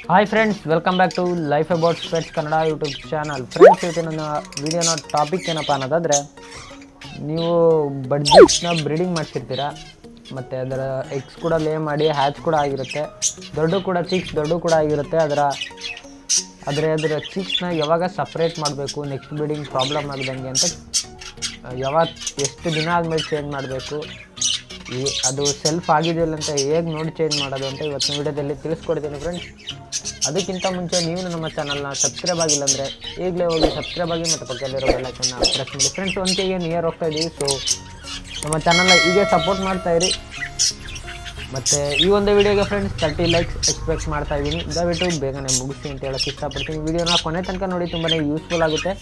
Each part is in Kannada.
Hi friends, welcome back to Lifeaboutpets Kannada YouTube channel. Friends, ಇವತ್ತಿನ ವಿಡಿಯೋನ ಟಾಪಿಕ್ ಏನಪ್ಪ ಅನ್ನೋದಾದರೆ, ನೀವು ಬಡ್ಜೀಸ್ನ ಬ್ರೀಡಿಂಗ್ ಮಾಡ್ತಿರ್ತೀರ ಮತ್ತು ಅದರ ಎಗ್ಸ್ ಕೂಡ ಲೇ ಮಾಡಿ ಹ್ಯಾಚ್ ಕೂಡ ಆಗಿರುತ್ತೆ, ದೊಡ್ಡ ಕೂಡ ಆಗಿರುತ್ತೆ. ಅದರ ಚಿಕ್ಸ್ನ ಯಾವಾಗ ಸಪ್ರೇಟ್ ಮಾಡಬೇಕು, ನೆಕ್ಸ್ಟ್ ಬ್ರೀಡಿಂಗ್ ಪ್ರಾಬ್ಲಮ್ ಆಗದಂಗೆ ಅಂತ ಎಷ್ಟು ದಿನ ಆದಮೇಲೆ ಚೇಂಜ್ ಮಾಡಬೇಕು, ಅದು ಸೆಲ್ಫ್ ಆಗಿದೆಯಲ್ಲ ಅಂತ ಹೇಗೆ ನೋಡಿ ಚೇಂಜ್ ಮಾಡೋದು ಅಂತ ಇವತ್ತಿನ ವಿಡಿಯೋದಲ್ಲಿ ತಿಳಿಸ್ಕೊಡ್ತೀನಿ ಫ್ರೆಂಡ್ಸ್. ಅದಕ್ಕಿಂತ ಮುಂಚೆ ನೀವು ನಮ್ಮ ಚಾನಲ್ನ ಸಬ್ಸ್ಕ್ರೈಬ್ ಆಗಿಲ್ಲ ಅಂದರೆ ಈಗಲೇ ಹೋಗಿ ಸಬ್ಸ್ಕ್ರೈಬ್ ಆಗಿ ಮತ್ತು ಪಕ್ಕದಲ್ಲಿರೋ ಬೆಲ್ ಐಕಾನ್ನ ಪ್ರೆಸ್ ಮಾಡಿ ಫ್ರೆಂಡ್ಸ್. 1K ನಿಯರ್ ಹೋಗ್ತಾ ಇದ್ದೀವಿ, ಸೊ ನಮ್ಮ ಚಾನಲ್ನ ಹೀಗೆ ಸಪೋರ್ಟ್ ಮಾಡ್ತಾಯಿರಿ. ಮತ್ತು ಈ ಒಂದು ವಿಡಿಯೋಗೆ ಫ್ರೆಂಡ್ಸ್ 30 ಲೈಕ್ಸ್ ಎಕ್ಸ್ಪೆಕ್ಟ್ ಮಾಡ್ತಾ ಇದ್ದೀನಿ. ದಯವಿಟ್ಟು ಬೇಗನೆ ಮುಗಿಸಿ ಅಂತ ಹೇಳೋಕ್ಕೆ ಇಷ್ಟಪಡ್ತೀನಿ. ವಿಡಿಯೋನ ಕೊನೆ ತನಕ ನೋಡಿ, ತುಂಬಾ ಯೂಸ್ಫುಲ್ ಆಗುತ್ತೆ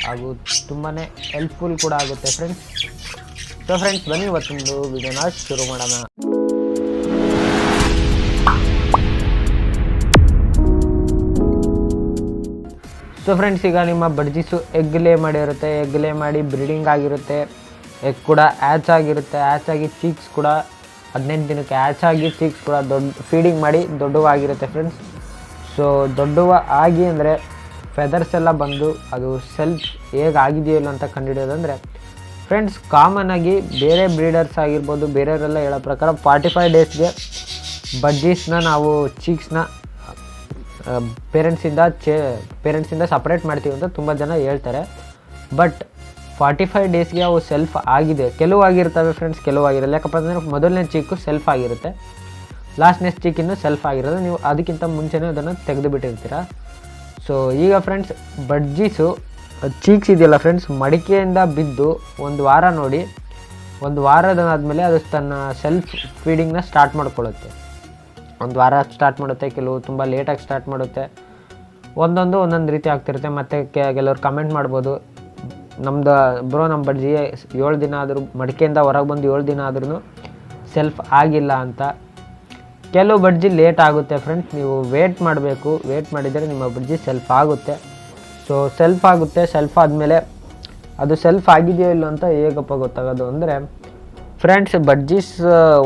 ಹಾಗೂ ತುಂಬಾ ಹೆಲ್ಪ್ಫುಲ್ ಕೂಡ ಆಗುತ್ತೆ ಫ್ರೆಂಡ್ಸ್. ಸೊ ಫ್ರೆಂಡ್ಸ್, ಬನ್ನಿ ಇವತ್ತೊಂದು ವಿಡಿಯೋನ ಶುರು ಮಾಡೋಣ. ಸೊ ಫ್ರೆಂಡ್ಸ್, ಈಗ ನಿಮ್ಮ ಬಡ್ಜೀಸು ಎಗ್ ಲೇ ಮಾಡಿರುತ್ತೆ, ಎಗ್ ಲೇ ಮಾಡಿ ಬ್ರೀಡಿಂಗ್ ಆಗಿರುತ್ತೆ, ಎಗ್ ಕೂಡ ಹ್ಯಾಚ್ ಆಗಿ ಚೀಕ್ಸ್ ಕೂಡ 15 ದಿನಕ್ಕೆ ಹ್ಯಾಚ್ ಆಗಿ ಚೀಕ್ಸ್ ಕೂಡ ಫೀಡಿಂಗ್ ಮಾಡಿ ದೊಡ್ಡವಾಗಿರುತ್ತೆ ಫ್ರೆಂಡ್ಸ್. ಸೊ ದೊಡ್ಡವ ಆಗಿ ಅಂದರೆ ಫೆದರ್ಸ್ ಎಲ್ಲ ಬಂದು ಅದು ಸೆಲ್ಫ್ ಹೇಗೆ ಆಗಿದೆಯಲ್ಲ ಅಂತ ಕಂಡುಹಿಡಿಯೋದಂದರೆ ಫ್ರೆಂಡ್ಸ್, ಕಾಮನ್ನಾಗಿ ಬೇರೆ ಬ್ರೀಡರ್ಸ್ ಆಗಿರ್ಬೋದು, ಬೇರೆಯವರೆಲ್ಲ ಹೇಳೋ ಪ್ರಕಾರ 45 ಡೇಸ್ಗೆ ಬಡ್ಜೀಸ್ನ ನಾವು ಚೀಕ್ಸ್ನ ಪೇರೆಂಟ್ಸಿಂದ ಸಪ್ರೇಟ್ ಮಾಡ್ತೀವಿ ಅಂತ ತುಂಬ ಜನ ಹೇಳ್ತಾರೆ. ಬಟ್ 45 ಡೇಸ್ಗೆ ಅವು ಸೆಲ್ಫ್ ಆಗಿದೆ. ಕೆಲವು ಆಗಿರ್ತವೆ ಫ್ರೆಂಡ್ಸ್, ಕೆಲವು ಆಗಿರಲ್ಲ. ಯಾಕಪ್ಪ ಅಂದರೆ ಮೊದಲನೇ ಚೀಕು ಸೆಲ್ಫ್ ಆಗಿರುತ್ತೆ, ಲಾಸ್ಟ್ನೇ ಚೀಕಿನ್ನು ಸೆಲ್ಫ್ ಆಗಿರೋದು. ನೀವು ಅದಕ್ಕಿಂತ ಮುಂಚೆನೇ ಅದನ್ನು ತೆಗೆದು ಬಿಟ್ಟಿರ್ತೀರ. ಸೊ ಈಗ ಫ್ರೆಂಡ್ಸ್, ಬಡ್ಜೀಸು ಚೀಕ್ಸ್ ಇದೆಯಲ್ಲ ಫ್ರೆಂಡ್ಸ್, ಮಡಿಕೆಯಿಂದ ಬಿದ್ದು ಒಂದು ವಾರ ನೋಡಿ, ಒಂದು ವಾರದಾದಮೇಲೆ ಅದು ತನ್ನ ಸೆಲ್ಫ್ ಫೀಡಿಂಗ್ನ ಸ್ಟಾರ್ಟ್ ಮಾಡ್ಕೊಳ್ಳುತ್ತೆ. ಒಂದು ವಾರ ಸ್ಟಾರ್ಟ್ ಮಾಡುತ್ತೆ, ಕೆಲವು ತುಂಬ ಲೇಟಾಗಿ ಸ್ಟಾರ್ಟ್ ಮಾಡುತ್ತೆ, ಒಂದೊಂದು ರೀತಿ ಆಗ್ತಿರುತ್ತೆ. ಮತ್ತು ಕೆಲವ್ರು ಕಮೆಂಟ್ ಮಾಡ್ಬೋದು, ನಮ್ಮ ಬಡ್ಜಿ 7 ದಿನ ಆದರೂ ಮಡಿಕೆಯಿಂದ ಹೊರಗೆ ಬಂದು 7 ದಿನ ಆದ್ರೂ ಸೆಲ್ಫ್ ಆಗಿಲ್ಲ ಅಂತ. ಕೆಲವು ಬಡ್ಜಿ ಲೇಟ್ ಆಗುತ್ತೆ ಫ್ರೆಂಡ್ಸ್, ನೀವು ವೇಟ್ ಮಾಡಬೇಕು. ವೇಟ್ ಮಾಡಿದರೆ ನಿಮ್ಮ ಬಡ್ಜಿ ಸೆಲ್ಫ್ ಆಗುತ್ತೆ. ಸೊ ಸೆಲ್ಫ್ ಆಗುತ್ತೆ. ಸೆಲ್ಫ್ ಆದಮೇಲೆ ಅದು ಸೆಲ್ಫ್ ಆಗಿದೆಯೋ ಇಲ್ಲೋ ಅಂತ ಹೇಗಪ್ಪ ಗೊತ್ತಾಗೋದು ಅಂದರೆ ಫ್ರೆಂಡ್ಸ್, ಬಡ್ಜೀಸ್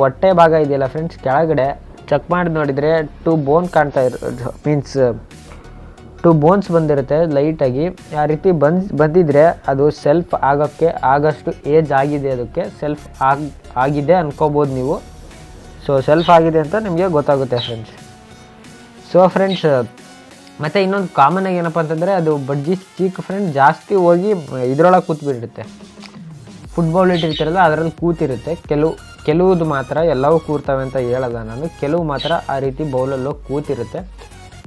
ಹೊಟ್ಟೆ ಭಾಗ ಇದೆಯಲ್ಲ ಫ್ರೆಂಡ್ಸ್, ಕೆಳಗಡೆ ಚೆಕ್ ಮಾಡಿ ನೋಡಿದರೆ 2 ಬೋನ್ ಕಾಣ್ತಾ ಮೀನ್ಸ್ 2 ಬೋನ್ಸ್ ಬಂದಿರುತ್ತೆ ಲೈಟಾಗಿ. ಆ ರೀತಿ ಬಂದಿದ್ದರೆ ಅದು ಸೆಲ್ಫ್ ಆಗಷ್ಟು ಏಜ್ ಆಗಿದೆ, ಅದಕ್ಕೆ ಸೆಲ್ಫ್ ಆಗಿದೆ ಅನ್ಕೋಬೋದು ನೀವು. ಸೊ ಸೆಲ್ಫ್ ಆಗಿದೆ ಅಂತ ನಿಮಗೆ ಗೊತ್ತಾಗುತ್ತೆ ಫ್ರೆಂಡ್ಸ್. ಸೊ ಫ್ರೆಂಡ್ಸ್, ಮತ್ತು ಇನ್ನೊಂದು ಕಾಮನ್ನಾಗಿ ಏನಪ್ಪ ಅಂತಂದರೆ, ಅದು ಬಡ್ಜೀಸ್ ಚೀಕ್ ಫ್ರೆಂಡ್ ಜಾಸ್ತಿ ಹೋಗಿ ಇದರೊಳಗೆ ಕೂತ್ಬಿಟ್ಟಿರುತ್ತೆ. ಫುಟ್ಬಾಲ್ ಇಟ್ಟಿರ್ತಾರಲ್ಲ ಅದರಲ್ಲಿ ಕೂತಿರುತ್ತೆ. ಕೆಲವುದು ಮಾತ್ರ, ಎಲ್ಲವೂ ಕೂರ್ತವೆ ಅಂತ ಹೇಳಲ್ಲ ನಾನು, ಕೆಲವು ಮಾತ್ರ ಆ ರೀತಿ ಬೌಲಲ್ಲೋ ಕೂತಿರುತ್ತೆ.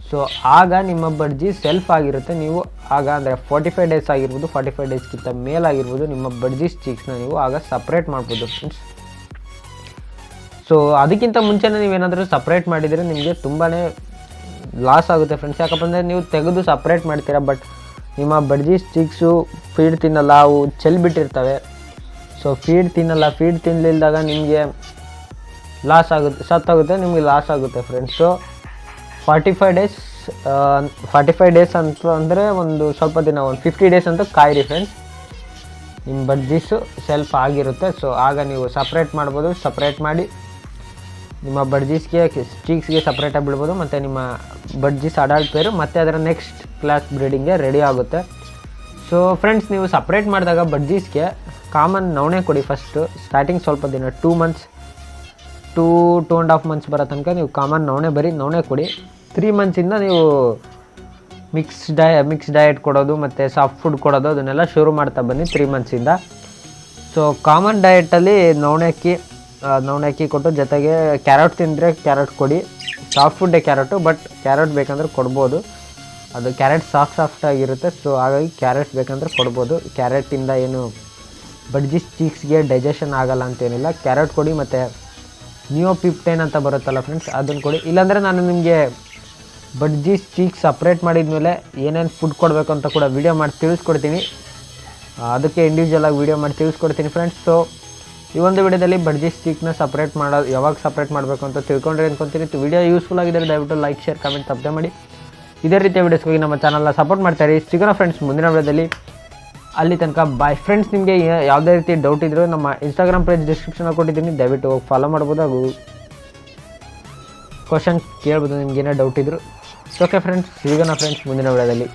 ಸೊ ಆಗ ನಿಮ್ಮ ಬಡ್ಜಿ ಸೆಲ್ಫ್ ಆಗಿರುತ್ತೆ. ನೀವು ಆಗ ಅಂದರೆ 45 ಡೇಸ್ ಆಗಿರ್ಬೋದು, 45 ಡೇಸ್ಗಿಂತ ಮೇಲಾಗಿರ್ಬೋದು, ನಿಮ್ಮ ಬಡ್ಜೀಸ್ ಚೀಕ್ಸ್ನ ನೀವು ಆಗ ಸಪ್ರೇಟ್ ಮಾಡ್ಬೋದು ಫ್ರೆಂಡ್ಸ್. ಸೊ ಅದಕ್ಕಿಂತ ಮುಂಚೆನೇ ನೀವೇನಾದರೂ ಸಪ್ರೇಟ್ ಮಾಡಿದರೆ ನಿಮಗೆ ತುಂಬಾ ಲಾಸ್ ಆಗುತ್ತೆ ಫ್ರೆಂಡ್ಸ್. ಯಾಕಪ್ಪ ಅಂದರೆ ನೀವು ತೆಗೆದು ಸಪ್ರೇಟ್ ಮಾಡ್ತೀರಾ, ಬಟ್ ನಿಮ್ಮ ಬಡ್ಜೀಸ್ ಚೀಕ್ಸು ಫೀಡ್ ತಿನ್ನಲ್ಲ, ಅವು ಚೆಲ್ಬಿಟ್ಟಿರ್ತವೆ. ಸೊ ಫೀಡ್ ತಿನ್ನಲಿಲ್ದಾಗ ನಿಮಗೆ ಲಾಸ್ ಆಗುತ್ತೆ, ಸತ್ತಾಗುತ್ತೆ, ನಿಮಗೆ ಲಾಸ್ ಆಗುತ್ತೆ ಫ್ರೆಂಡ್ಸ್. ಸೊ 45 ಡೇಸ್ ಅಂತ ಅಂದರೆ ಒಂದು ಸ್ವಲ್ಪ ದಿನ, ಒಂದು 50 ಡೇಸ್ ಅಂತ ಕಾಯಿರಿ ಫ್ರೆಂಡ್ಸ್, ನಿಮ್ಮ ಬಡ್ಜೀಸು ಸೆಲ್ಫ್ ಆಗಿರುತ್ತೆ. ಸೊ ಆಗ ನೀವು ಸಪ್ರೇಟ್ ಮಾಡ್ಬೋದು. ಸಪ್ರೇಟ್ ಮಾಡಿ ನಿಮ್ಮ ಬಡ್ಜೀಸ್ಗೆ ಚೀಕ್ಸ್ಗೆ ಸಪ್ರೇಟಾಗಿ ಬಿಡ್ಬೋದು. ಮತ್ತು ನಿಮ್ಮ ಬಡ್ಜೀಸ್ ಅಡಲ್ಟ್ ಪೇರು ಮತ್ತು ಅದರ ನೆಕ್ಸ್ಟ್ ಕ್ಲಾಸ್ ಬ್ರೀಡಿಂಗ್ಗೆ ರೆಡಿ ಆಗುತ್ತೆ. ಸೊ ಫ್ರೆಂಡ್ಸ್, ನೀವು ಸಪ್ರೇಟ್ ಮಾಡಿದಾಗ ಬಡ್ಜೀಸ್ಗೆ ಕಾಮನ್ ನವಣೆ ಕೊಡಿ. ಫಸ್ಟು ಸ್ಟಾರ್ಟಿಂಗ್ ಸ್ವಲ್ಪ ದಿನ 2.5 ಮಂತ್ಸ್ ಬರೋ ತನಕ ನೀವು ಕಾಮನ್ ನವಣೆ ಕೊಡಿ. 3 ಮಂತ್ಸಿಂದ ನೀವು ಮಿಕ್ಸ್ ಡಯಟ್ ಕೊಡೋದು ಮತ್ತು ಸಾಫ್ಟ್ ಫುಡ್ ಕೊಡೋದು ಅದನ್ನೆಲ್ಲ ಶುರು ಮಾಡ್ತಾ ಬನ್ನಿ 3 ಮಂತ್ಸಿಂದ. ಸೊ ಕಾಮನ್ ಡಯಟಲ್ಲಿ ನವಣೆ ಅಕ್ಕಿ ಕೊಟ್ಟು, ಜೊತೆಗೆ ಕ್ಯಾರೆಟ್ ತಿಂದರೆ ಕ್ಯಾರೆಟ್ ಕೊಡಿ. ಸಾಫ್ಟ್ ಫುಡ್ಡೇ ಕ್ಯಾರೆಟು, ಬಟ್ ಕ್ಯಾರೆಟ್ ಬೇಕಂದ್ರೆ ಕೊಡ್ಬೋದು. ಅದು ಕ್ಯಾರೆಟ್ ಸಾಫ್ಟ್ ಆಗಿರುತ್ತೆ. ಸೊ ಹಾಗಾಗಿ ಕ್ಯಾರೆಟ್ ಬೇಕಂದ್ರೆ ಕೊಡ್ಬೋದು. ಕ್ಯಾರೆಟಿಂದ ಏನು ಬಡ್ಜೀಸ್ ಚೀಕ್ಸ್ಗೆ ಡೈಜೆಷನ್ ಆಗಲ್ಲ ಅಂತೇನಿಲ್ಲ. ಕ್ಯಾರೆಟ್ ಕೊಡಿ. ಮತ್ತು ನಿಯೋಪಿಪ್ಟೇನ್ ಅಂತ ಬರುತ್ತಲ್ಲ ಫ್ರೆಂಡ್ಸ್, ಅದನ್ನು ಕೊಡಿ. ಇಲ್ಲಾಂದರೆ ನಾನು ನಿಮಗೆ ಬಡ್ಜೀಸ್ ಚೀಕ್ಸ್ ಸಪ್ರೇಟ್ ಮಾಡಿದ್ಮೇಲೆ ಏನೇನು ಫುಡ್ ಕೊಡಬೇಕು ಅಂತ ಕೂಡ ವೀಡಿಯೋ ಮಾಡಿ ತಿಳಿಸ್ಕೊಡ್ತೀನಿ. ಅದಕ್ಕೆ ಇಂಡಿವಿಜುವಲಾಗಿ ವೀಡಿಯೋ ಮಾಡಿ ತಿಳಿಸ್ಕೊಡ್ತೀನಿ ಫ್ರೆಂಡ್ಸ್. ಸೊ ಈ ಒಂದು ವಿಡಿಯೋದಲ್ಲಿ ಬಡ್ಜೀಸ್ ಚೀಕ್ನ ಯಾವಾಗ ಸಪ್ರೇಟ್ ಮಾಡಬೇಕು ಅಂತ ತಿಳ್ಕೊಂಡ್ರೆ ಅನ್ಕೊತೀನಿ. ವಿಡಿಯೋ ಯೂಸ್ಫುಲ್ ಆಗಿದ್ದರೆ ದಯವಿಟ್ಟು ಲೈಕ್, ಶೇರ್, ಕಮೆಂಟ್ ತಪ್ಪದೆ ಮಾಡಿ. ಇದೇ ರೀತಿಯ ವೀಡಿಯೋಸ್ಗಾಗಿ ನಮ್ಮ ಚಾನಲ್ನ ಸಪೋರ್ಟ್ ಮಾಡ್ತಾಯಿರಿ. ಸಿಗೋಣ ಫ್ರೆಂಡ್ಸ್ ಮುಂದಿನ ವಿಡಿಯೋದಲ್ಲಿ. ಅಲ್ಲಿ ತನಕ ಬಾಯ್ ಫ್ರೆಂಡ್ಸ್. ನಿಮಗೆ ಯಾವುದೇ ರೀತಿ ಡೌಟ್ ಇದ್ದರೂ ನಮ್ಮ ಇನ್ಸ್ಟಾಗ್ರಾಮ್ ಪೇಜ್ ಡಿಸ್ಕ್ರಿಪ್ಷನಲ್ಲಿ ಕೊಟ್ಟಿದ್ದೀನಿ, ದಯವಿಟ್ಟು ಹೋಗಿ ಫಾಲೋ ಮಾಡ್ಬೋದು. ಹಾಗೂ ಕ್ವಶನ್ ಕೇಳ್ಬೋದು ನಿಮ್ಗೆ ಏನೇ ಡೌಟ್ ಇದ್ರು. ಓಕೆ ಫ್ರೆಂಡ್ಸ್, ಸಿಗೋಣ ಫ್ರೆಂಡ್ಸ್ ಮುಂದಿನ ವಿಡಿಯೋದಲ್ಲಿ.